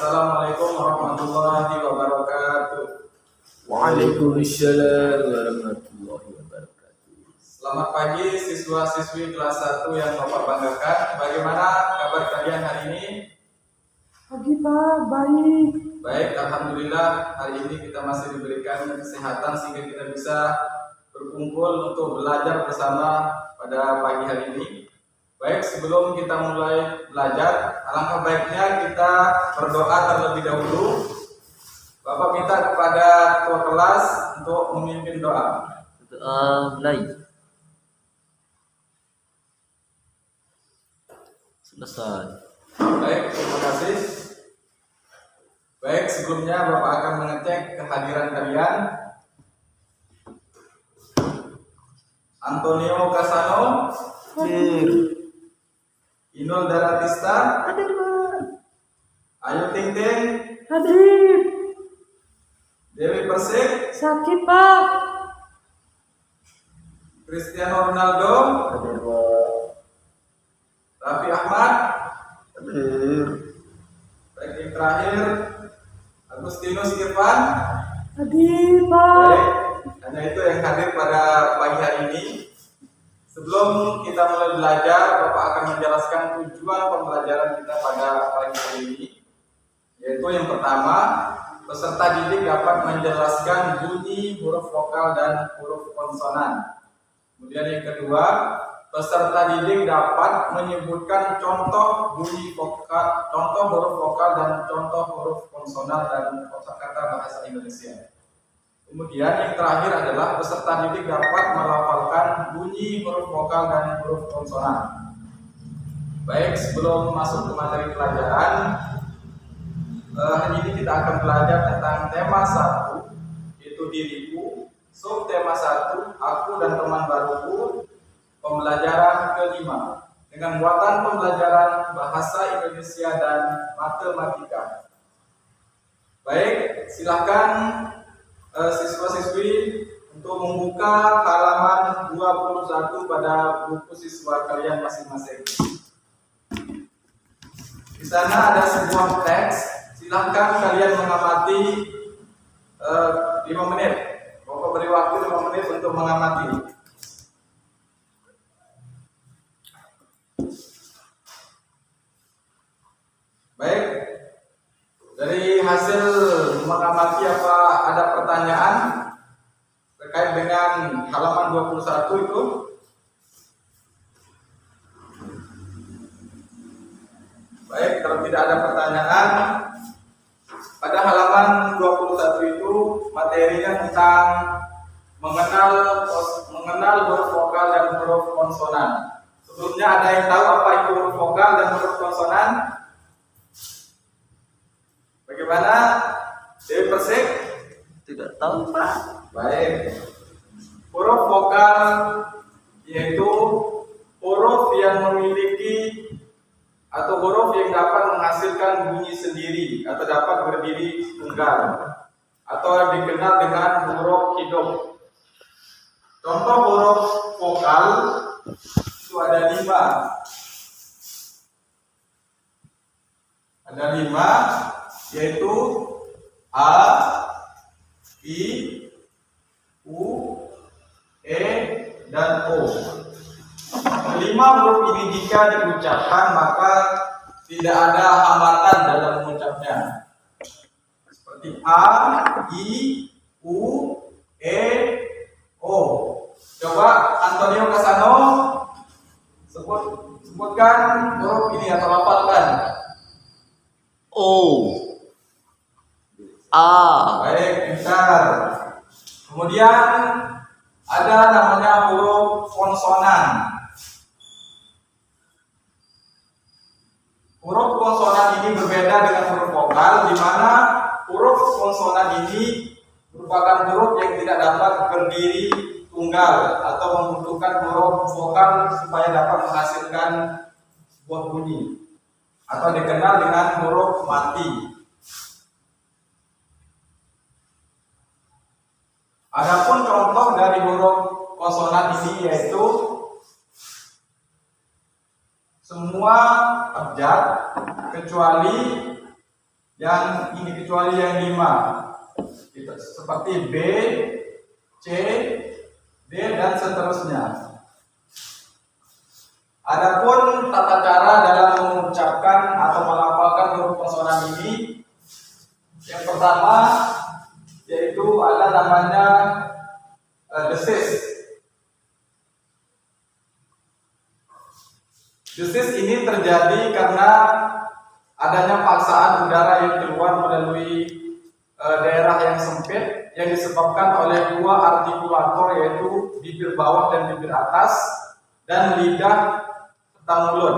Assalamualaikum warahmatullahi wabarakatuh. Waalaikumsalam warahmatullahi wabarakatuh. Selamat pagi siswa-siswi kelas 1 yang Bapak banggakan. Bagaimana kabar kalian hari ini? Pagi Pak, baik. Baik, alhamdulillah hari ini kita masih diberikan kesehatan sehingga kita bisa berkumpul untuk belajar bersama pada pagi hari ini. Baik, sebelum kita mulai belajar, alangkah baiknya kita berdoa terlebih dahulu. Bapak minta kepada ketua kelas untuk memimpin doa. Mulai. Selesai. Baik, terima kasih. Baik, sebelumnya Bapak akan mengecek kehadiran kalian. Antonio Casano, Hadir. Inul Daratista, Hadir Pak. Ayu Ting Ting, Hadir. Dewi Persik, Sakit Pak. Cristiano Ronaldo, Hadir, Pak. Raffi Ahmad. Hadir. Baik, yang terakhir Agustinus Irfan. Hadir Pak. Baik, hanya itu yang hadir pada pagi hari ini. Sebelum kita mulai belajar, Bapak akan menjelaskan tujuan pembelajaran kita pada pagi hari ini. Yaitu yang pertama, peserta didik dapat menjelaskan bunyi huruf vokal dan huruf konsonan. Kemudian yang kedua, peserta didik dapat menyebutkan contoh bunyi vokal, contoh huruf vokal dan contoh huruf konsonan dan kosakata bahasa Indonesia. Kemudian yang terakhir adalah peserta didik dapat melafalkan bunyi huruf vokal dan huruf konsonan. Baik, sebelum masuk ke materi pelajaran, hari ini kita akan belajar tentang tema 1, yaitu diriku, subtema 1, aku dan teman baruku, pembelajaran kelima, dengan muatan pembelajaran bahasa Indonesia dan matematika. Baik, silakan siswa-siswi untuk membuka halaman 21 pada buku siswa kalian masing-masing. Di sana ada sebuah teks, silahkan kalian mengamati 5 menit. Bapak beri waktu 5 menit untuk mengamati. Baik, dari hasil mengamati apa ada pertanyaan terkait dengan halaman 21 itu? Baik, kalau tidak ada pertanyaan, pada halaman 21 itu materinya tentang mengenal huruf vokal dan huruf konsonan. Sebelumnya ada yang tahu apa itu huruf vokal dan huruf konsonan? Bagaimana? Dewi Persik? Tidak tahu, Pak. Baik. Huruf vokal yaitu huruf yang memiliki atau huruf yang dapat menghasilkan bunyi sendiri atau dapat berdiri tunggal atau dikenal dengan huruf hidup. Contoh huruf vokal itu ada 5. Ada 5, yaitu A, I, U, E, dan O. Kelima huruf ini jika diucapkan maka tidak ada hambatan dalam mengucapnya. Seperti A, I, U, E, O. Coba Antonio Casano sebutkan huruf ini atau lafalkan. O. A. Baik, pintar. Kemudian ada namanya huruf konsonan. Huruf konsonan ini berbeda dengan huruf vokal, di mana huruf konsonan ini merupakan huruf yang tidak dapat berdiri tunggal atau membutuhkan huruf vokal supaya dapat menghasilkan sebuah bunyi, atau dikenal dengan huruf mati. Adapun contoh dari huruf konsonan ini yaitu semua abjad kecuali yang ini kecuali yang 5. Seperti B, C, D dan seterusnya. Adapun tata cara dalam mengucapkan atau melafalkan huruf konsonan ini, yang pertama yaitu ada namanya desis. Desis ini terjadi karena adanya paksaan udara yang keluar melalui daerah yang sempit yang disebabkan oleh dua artikulator, yaitu bibir bawah dan bibir atas dan lidah serta mulut.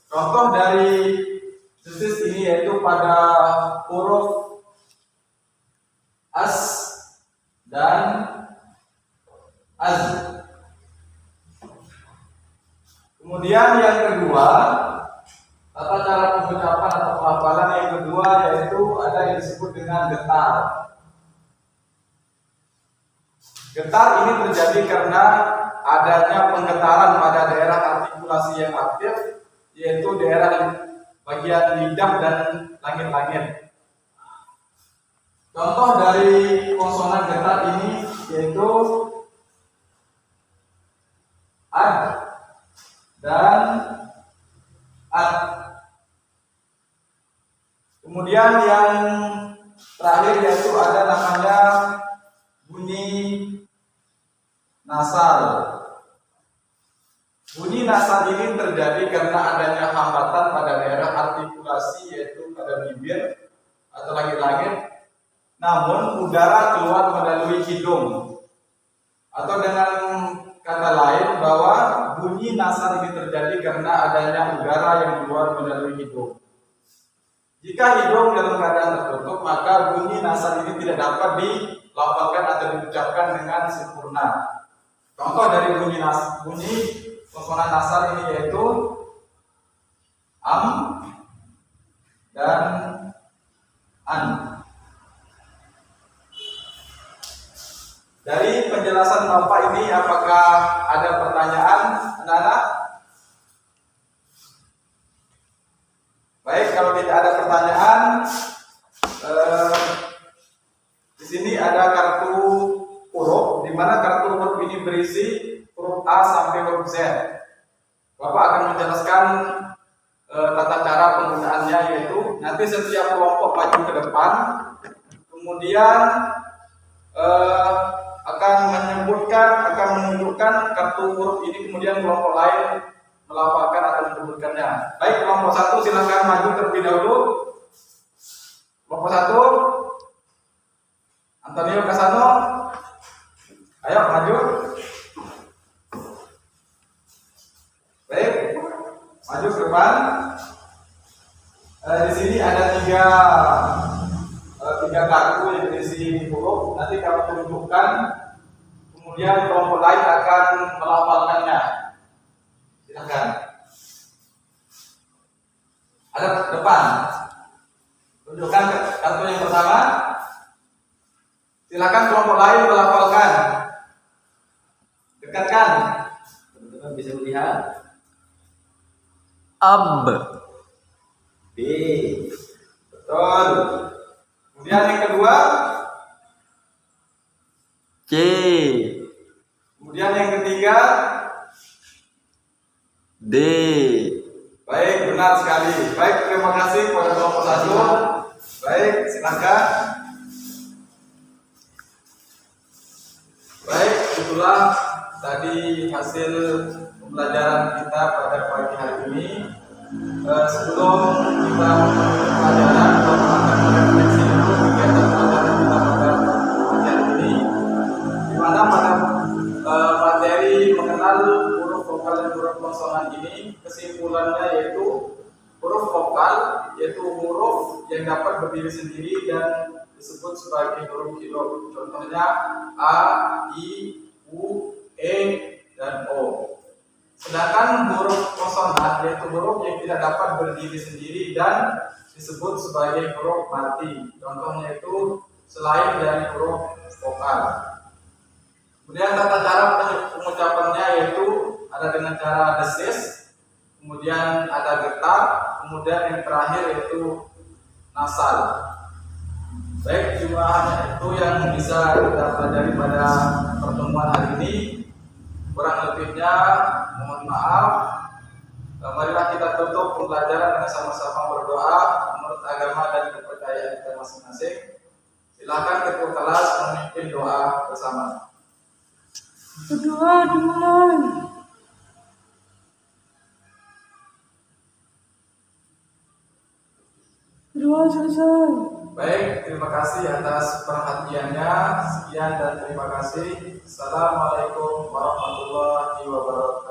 Contoh dari desis ini yaitu pada huruf as dan az. Kemudian yang kedua, tata cara pengucapan atau pelafalan yang kedua yaitu ada yang disebut dengan getar. Getar ini terjadi karena adanya penggetaran pada daerah artikulasi yang aktif, yaitu daerah bagian lidah dan langit-langit. Contoh dari konsonan getar ini yaitu ad dan ad. Kemudian yang terakhir yaitu ada namanya bunyi nasal. Bunyi nasal ini terjadi karena adanya hambatan pada daerah artikulasi, yaitu pada bibir atau langit-langit, namun udara keluar melalui hidung. Atau dengan kata lain bahwa bunyi nasal ini terjadi karena adanya udara yang keluar melalui hidung. Jika hidung dalam keadaan tertutup, maka bunyi nasal ini tidak dapat dilafalkan atau diucapkan dengan sempurna. Contoh dari bunyi konsonan nasal ini yaitu am dan an. Dari penjelasan Bapak ini, apakah ada pertanyaan, anak-anak? Baik, kalau tidak ada pertanyaan, di sini ada kartu huruf, di mana kartu huruf ini berisi huruf A sampai huruf Z. Bapak akan menjelaskan tata cara penggunaannya, yaitu nanti setiap kelompok maju ke depan, kemudian akan menunjukkan kartu huruf ini, kemudian kelompok lain melafalkan atau menyebutkannya. Baik, kelompok 1 silakan maju terlebih dahulu. Kelompok 1, Antonio Casano, ayo maju. Baik, maju ke depan. Di sini ada tiga kartu yang berisi huruf. Nanti kami tunjukkan, kemudian kelompok lain akan melafalkannya. Silakan. Ada depan. Tunjukkan kartu yang pertama. Silakan kelompok lain melafalkan. Dekatkan. Teman-teman bisa melihat. Ab. B. Betul. Kemudian yang kedua. C. Kemudian yang ketiga. D. Baik, benar sekali. Baik, terima kasih kepada kelompok 1. Baik, silakan. Baik, itulah tadi hasil pembelajaran kita pada pagi hari ini. Sebelum kita memulai pelajaran, Bapak akan merefleksi dulu kegiatan pelajaran kita pada pagi hari ini, di mana pada materi mengenal huruf vokal dan huruf konsonan ini, kesimpulannya yaitu huruf vokal yaitu huruf yang dapat berdiri sendiri dan disebut sebagai huruf hidung. Contohnya A, I, U, E, dan O. Sedangkan huruf konsonan yaitu huruf yang tidak dapat berdiri sendiri dan disebut sebagai huruf mati. Contohnya itu selain dari huruf vokal. Kemudian tata cara pengucapannya yaitu ada dengan cara desis, kemudian ada getar, kemudian yang terakhir yaitu nasal. Baik, cuma hanya itu yang bisa kita pelajari pada pertemuan hari ini. Kurang lebihnya mohon maaf. Marilah kita tutup pembelajaran dengan sama-sama berdoa menurut agama dan kepercayaan kita masing-masing. Silakan ketua kelas memimpin doa bersama. Berdoa dimulai. Berdoa selesai. Baik, terima kasih atas perhatiannya. Sekian dan terima kasih. Assalamualaikum warahmatullahi wabarakatuh.